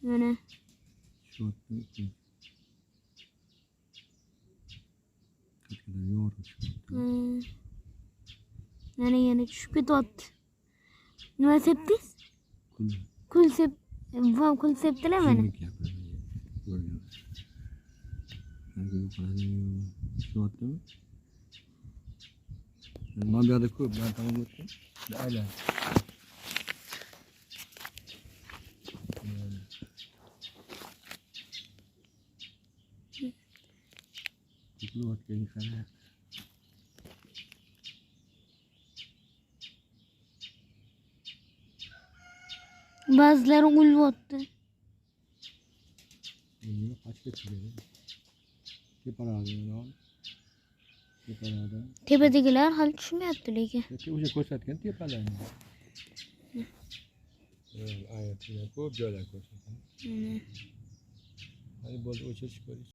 Mana. Shu otni kattalar yorib. Yana tushib ketyapti. Nima sepdingiz? Kul sepdilar mana. Shu otdimi? Mana bu yerda ko'p, men tomonga o'tdim. Aylan. Ko'pni otga qara. Ba'zilari o'lyapti. Buni qachga chiqadi? Tepalardan. Tepalardan. Tepadagilar hali tushmayapti lekin. O'sha ko'rsatgan tepalarni. Aytlar ko'p joylar ko'rsatgan. Hadi bo'ldi o'chirish ko'rish.